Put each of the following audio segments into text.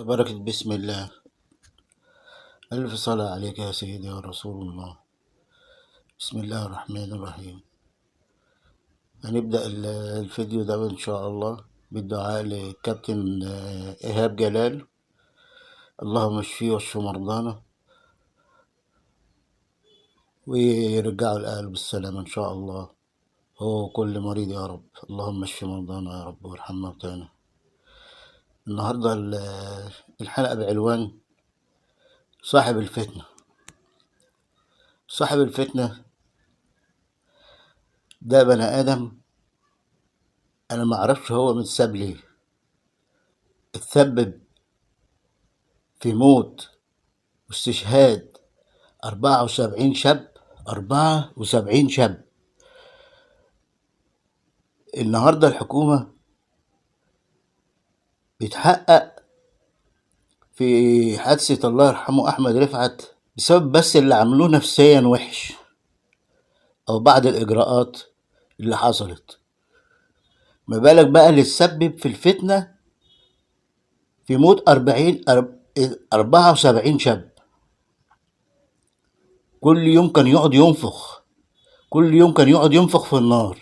بركة بسم الله. ألف صلاة عليك يا سيدي يا رسول الله. بسم الله الرحمن الرحيم. هنبدأ الفيديو ده إن شاء الله بالدعاء لكابتن إيهاب جلال. اللهم اشفيه واشف مرضانا ويرجعوا الأهل بالسلامة إن شاء الله، هو كل مريض يا رب. اللهم اشف مرضانا يا رب وارحم موتانا. النهاردة الحلقة بعنوان صاحب الفتنة. صاحب الفتنة ده بني آدم أنا معرفش هو متساب ليه، اتسبب في موت واستشهاد 74 شاب. 74 شاب. النهاردة الحكومة بيتحقق في حادثة الله يرحمه أحمد رفعت بسبب بس اللي عملوه نفسيا وحش أو بعض الإجراءات اللي حصلت. ما بالك بقى اللي تسبب في الفتنة في موت 74 شاب. كل يوم كان يقعد ينفخ، كل يوم كان يقعد ينفخ في النار.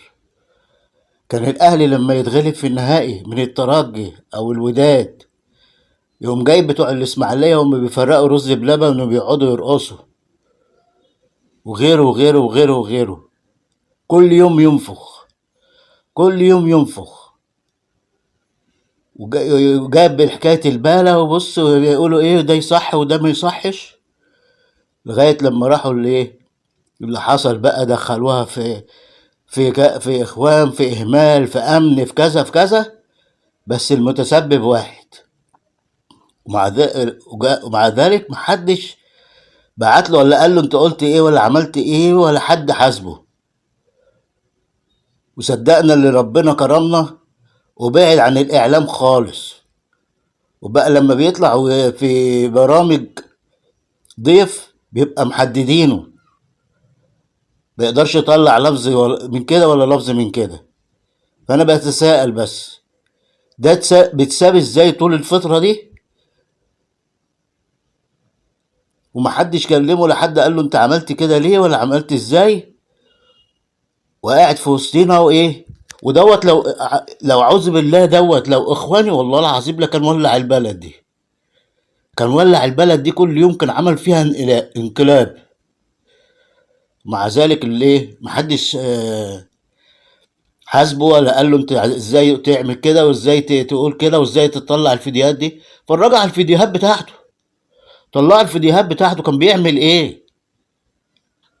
كان الأهلي لما يتغلب في النهائي من الترجي أو الوداد يقوم جايب بتوع الإسماعيلية هم بيفرقوا رز بلبن وبيقعدوا يرقصوا، وغيره وغيره وغيره وغيره. كل يوم ينفخ، كل يوم ينفخ. وجاب حكاية البالة وبص يقولوا ايه ده يصح وده ما يصحش، لغاية لما راحوا اللي حصل بقى دخلوها في اخوان، في اهمال، في امن، في كذا في كذا، بس المتسبب واحد. ومع ذلك محدش بعت له ولا قال له انت قلت ايه ولا عملت ايه، ولا حد حاسبه. وصدقنا اللي ربنا كرمنا وبعد عن الاعلام خالص، وبقى لما بيطلع في برامج ضيف بيبقى محددينه، بيقدرش يطلع لفظ من كده ولا لفظ من كده. فانا بتساءل بس ده بتساب ازاي طول الفترة دي ومحدش كلمه ولا حد قال له انت عملت كده ليه ولا عملت ازاي، وقاعد في وسطينا وايه ودوت. لو اعوذ بالله دوت لو اخواني والله العظيم لكان ولع البلد دي، كان ولع البلد دي. كل يوم كان عمل فيها انقلاب. مع ذلك اللي محدش حاسبه ولا قال له انت ازاي تعمل كده وازاي تقول كده وازاي تطلع الفيديوهات دي. فرجع على الفيديوهات بتاعته، طلع الفيديوهات بتاعته كان بيعمل ايه.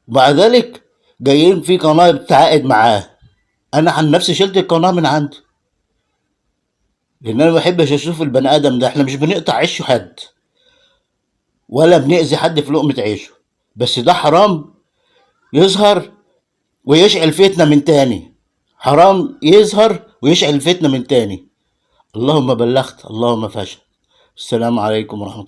ومع ذلك جايين في قناة بتعاقد معاه. انا عن نفسي شلت القناة من عندي، لان انا ما بحبش اشوف البني ادم ده. احنا مش بنقطع عيش حد ولا بنأذي حد في لقمة عيشه، بس ده حرام يظهر ويشعل فتنة من تاني. حرام يظهر ويشعل فتنة من تاني. اللهم بلغت، اللهم فاشل. السلام عليكم ورحمة الله.